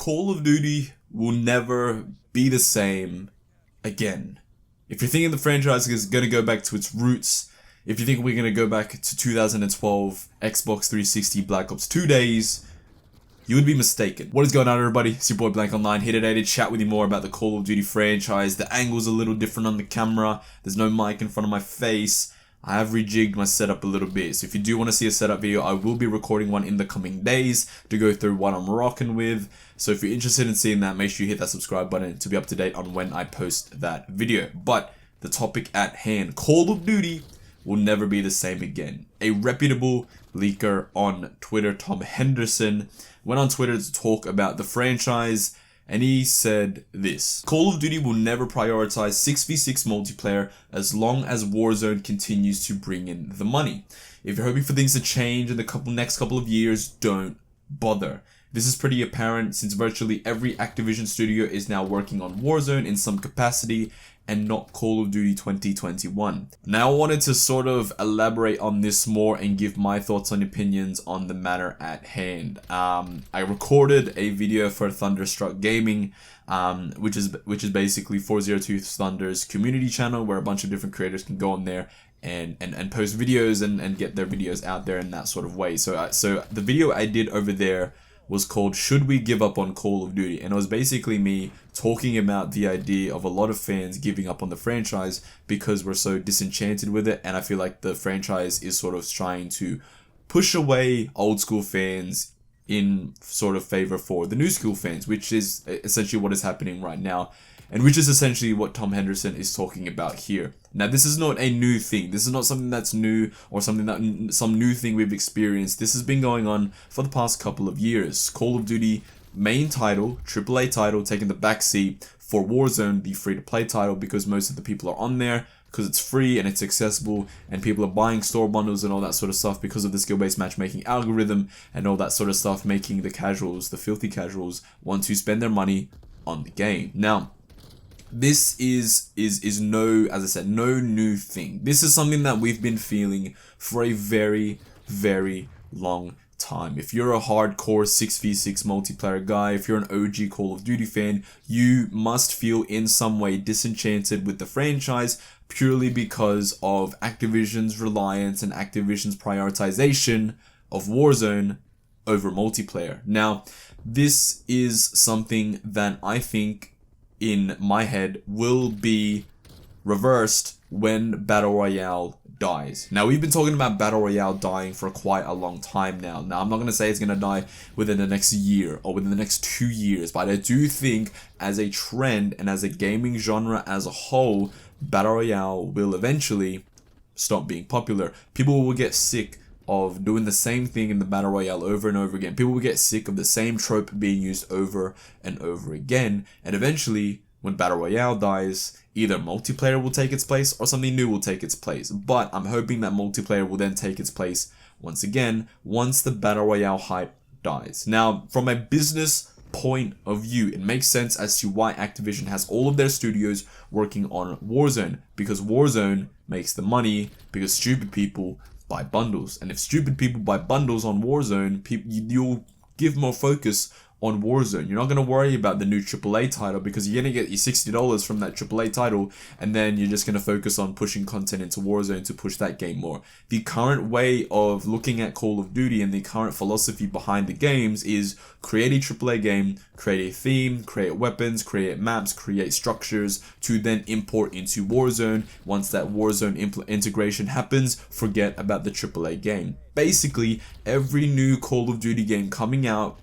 Call of Duty will never be the same again. If you're thinking the franchise is going to go back to its roots, if you think we're going to go back to 2012 Xbox 360 Black Ops 2 days, you would be mistaken. What is going on, everybody? It's your boy Blank Online here today to chat with you more about the Call of Duty franchise. The angle's a little different on the camera. There's no mic in front of my face. I have rejigged my setup a little bit. So if you do want to see a setup video, I will be recording one in the coming days to go through what I'm rocking with. So if you're interested in seeing that, make sure you hit that subscribe button to be up to date on when I post that video. But the topic at hand, Call of Duty will never be the same again. A reputable leaker on Twitter, Tom Henderson, went on Twitter to talk about the franchise, and he said this: Call of Duty will never prioritize 6v6 multiplayer as long as Warzone continues to bring in the money. If you're hoping for things to change in the next couple of years, don't bother. This is pretty apparent since virtually every Activision studio is now working on Warzone in some capacity and not Call of Duty 2021. Now I wanted to sort of elaborate on this more and give my thoughts and opinions on the matter at hand. I recorded a video for Thunderstruck Gaming, which is basically 402 Thunder's community channel where a bunch of different creators can go on there and post videos and get their videos out there in that sort of way. So the video I did over there was called "Should We Give Up on Call of Duty?" and it was basically me talking about the idea of a lot of fans giving up on the franchise because we're so disenchanted with it, and I feel like the franchise is sort of trying to push away old school fans in sort of favor for the new school fans, which is essentially what is happening right now, and which is essentially what Tom Henderson is talking about here. Now, this is not a new thing. This is not something that's new or some new thing we've experienced. This has been going on for the past couple of years. Call of Duty main title, AAA title, taking the backseat for Warzone, the free-to-play title, because most of the people are on there because it's free and it's accessible, and people are buying store bundles and all that sort of stuff because of the skill-based matchmaking algorithm and all that sort of stuff, making the casuals, the filthy casuals, want to spend their money on the game. Now, this is no, as I said, no new thing. This is something that we've been feeling for a very, very long time. If you're a hardcore 6v6 multiplayer guy, if you're an OG Call of Duty fan, you must feel in some way disenchanted with the franchise purely because of Activision's reliance and Activision's prioritization of Warzone over multiplayer. Now, this is something that I think in my head will be reversed when Battle Royale dies. Now, we've been talking about Battle Royale dying for quite a long time now. Now, I'm not going to say it's going to die within the next year or within the next 2 years, but I do think as a trend and as a gaming genre as a whole, Battle Royale will eventually stop being popular. People will get sick of doing the same thing in the Battle Royale over and over again. People will get sick of the same trope being used over and over again. And eventually, when Battle Royale dies, either multiplayer will take its place or something new will take its place. But I'm hoping that multiplayer will then take its place once again, once the Battle Royale hype dies. Now, from a business point of view, it makes sense as to why Activision has all of their studios working on Warzone, because Warzone makes the money, because stupid people buy bundles. And if stupid people buy bundles on Warzone, you'll give more focus on Warzone. You're not going to worry about the new AAA title because you're going to get your $60 from that AAA title, and then you're just going to focus on pushing content into Warzone to push that game more. The current way of looking at Call of Duty and the current philosophy behind the games is create a AAA game, create a theme, create weapons, create maps, create structures to then import into Warzone. Once that Warzone integration happens, forget about the AAA game. Basically, every new Call of Duty game coming out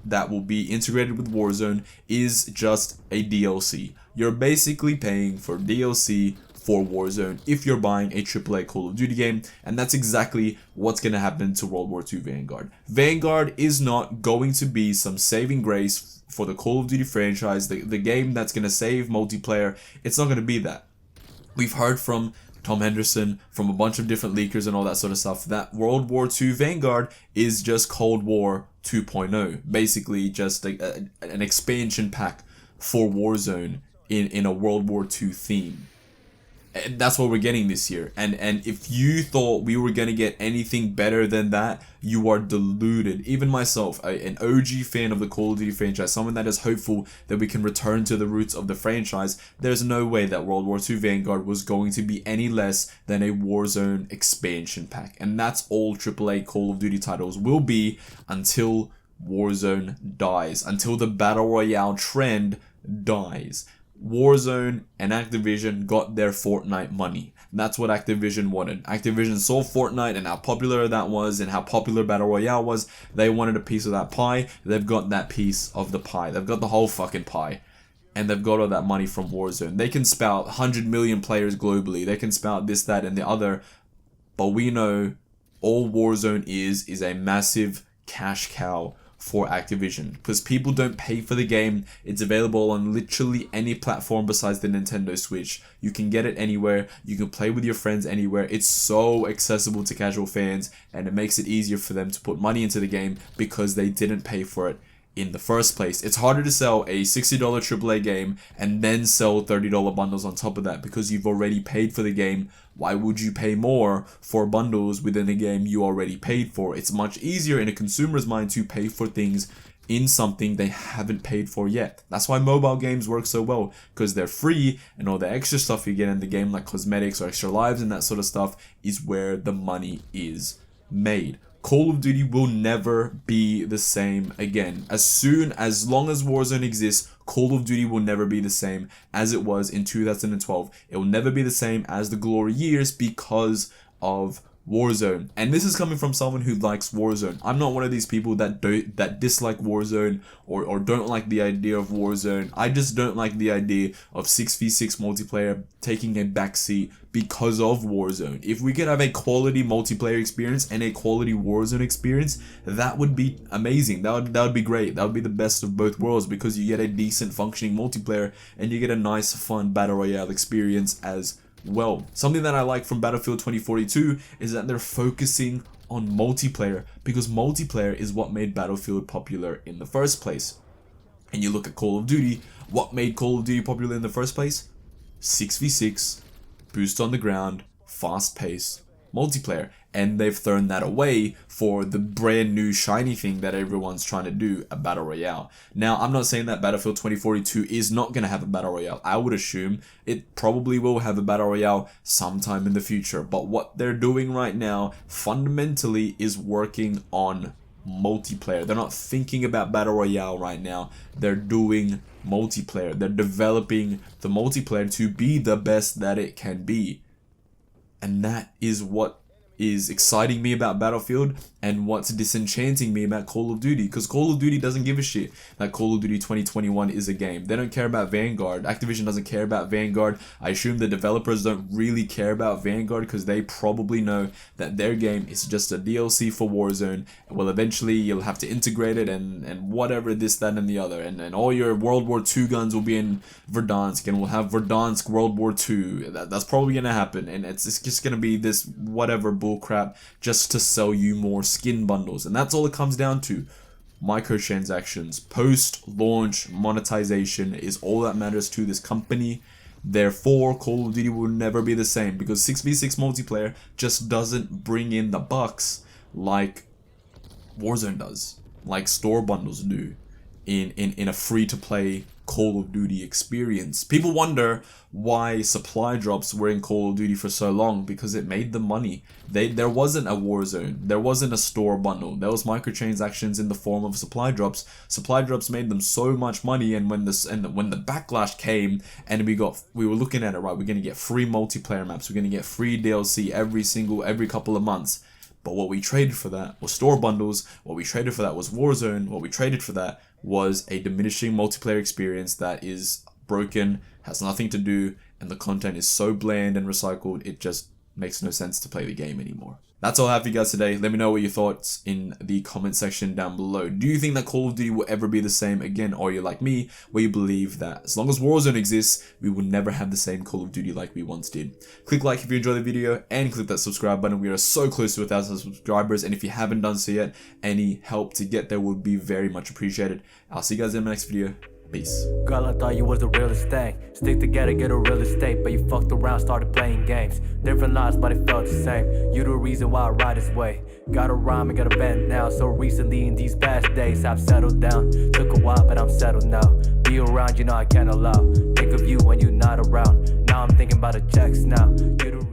that will be integrated with Warzone is just a DLC. You're basically paying for DLC for Warzone if you're buying a AAA Call of Duty game, and that's exactly what's going to happen to WW2 Vanguard. Vanguard is not going to be some saving grace for the Call of Duty franchise, the game that's going to save multiplayer. It's not going to be that. We've heard from Tom Henderson, from a bunch of different leakers and all that sort of stuff, that World War II Vanguard is just Cold War 2.0, basically just an expansion pack for Warzone in a World War II theme. And that's what we're getting this year. And if you thought we were going to get anything better than that, you are deluded. Even myself, an OG fan of the Call of Duty franchise, someone that is hopeful that we can return to the roots of the franchise, there's no way that World War II Vanguard was going to be any less than a Warzone expansion pack. And that's all AAA Call of Duty titles will be until Warzone dies, until the Battle Royale trend dies. Warzone and Activision got their Fortnite money. That's what Activision wanted. Activision saw Fortnite and how popular that was and how popular Battle Royale was. They wanted a piece of that pie. They've got that piece of the pie. They've got the whole fucking pie. And they've got all that money from Warzone. They can spout 100 million players globally. They can spout this, that, and the other. But we know all Warzone is a massive cash cow for Activision, because people don't pay for the game. It's available on literally any platform besides the Nintendo Switch. You can get it anywhere. You can play with your friends anywhere. It's so accessible to casual fans, and it makes it easier for them to put money into the game because they didn't pay for it in the first place. It's harder to sell a $60 AAA game and then sell $30 bundles on top of that because you've already paid for the game. Why would you pay more for bundles within a game you already paid for? It's much easier in a consumer's mind to pay for things in something they haven't paid for yet. That's why mobile games work so well, because they're free, and all the extra stuff you get in the game, like cosmetics or extra lives and that sort of stuff, is where the money is made. Call of Duty will never be the same again. As long as Warzone exists, Call of Duty will never be the same as it was in 2012. It will never be the same as the glory years because of Warzone. And this is coming from someone who likes Warzone. I'm not one of these people that dislike Warzone or don't like the idea of Warzone. I just don't like the idea of 6v6 multiplayer taking a backseat because of Warzone. If we could have a quality multiplayer experience and a quality Warzone experience, that would be amazing. That would be great. That would be the best of both worlds, because you get a decent functioning multiplayer and you get a nice fun battle royale experience as well. Something that I like from Battlefield 2042 is that they're focusing on multiplayer, because multiplayer is what made Battlefield popular in the first place. And you look at Call of Duty, what made Call of Duty popular in the first place? 6v6, boost on the ground, fast pace, multiplayer. And they've thrown that away for the brand new shiny thing that everyone's trying to do, a battle royale. Now, I'm not saying that Battlefield 2042 is not going to have a battle royale. I would assume it probably will have a battle royale sometime in the future. But what they're doing right now fundamentally is working on multiplayer. They're not thinking about battle royale right now. They're doing multiplayer. They're developing the multiplayer to be the best that it can be. And that is what is exciting me about Battlefield and what's disenchanting me about Call of Duty, because Call of Duty doesn't give a shit that Call of Duty 2021 is a game. They don't care about Vanguard. Activision doesn't care about Vanguard. I assume the developers don't really care about Vanguard because they probably know that their game is just a DLC for Warzone. Well, eventually you'll have to integrate it and whatever, this, that, and the other. And all your World War II guns will be in Verdansk, and we'll have Verdansk World War II. That's probably going to happen. And it's just going to be this whatever bullcrap just to sell you more skin bundles. And that's all it comes down to. Microtransactions, post-launch monetization is all that matters to this company. Therefore, Call of Duty will never be the same, because 6v6 multiplayer just doesn't bring in the bucks like Warzone does, like store bundles do in a free-to-play Call of Duty experience. People wonder why supply drops were in Call of Duty for so long, because it made them money. There wasn't a Warzone, there wasn't a store bundle, there was microtransactions in the form of supply drops. Supply drops made them so much money, and when the backlash came and we were looking at it, right, we're gonna get free multiplayer maps, we're gonna get free DLC every couple of months. But what we traded for that was store bundles, what we traded for that was Warzone, what we traded for that was a diminishing multiplayer experience that is broken, has nothing to do, and the content is so bland and recycled, it just makes no sense to play the game anymore. That's all I have for you guys today. Let me know what your thoughts in the comment section down below. Do you think that Call of Duty will ever be the same again, or you're like me, where you believe that as long as Warzone exists, we will never have the same Call of Duty like we once did? Click like if you enjoyed the video, and click that subscribe button. We are so close to 1,000 subscribers, and if you haven't done so yet, any help to get there would be very much appreciated. I'll see you guys in the next video. Peace. Girl, I thought you was the realest thing. Stick together, get a real estate, but you fucked around, started playing games. Different lives, but it felt the same. You the reason why I ride this way. Got a rhyme and got a band now. So recently in these past days, I've settled down. Took a while, but I'm settled now. Be around, you know I can't allow. Think of you when you're not around. Now I'm thinking about the checks now. You the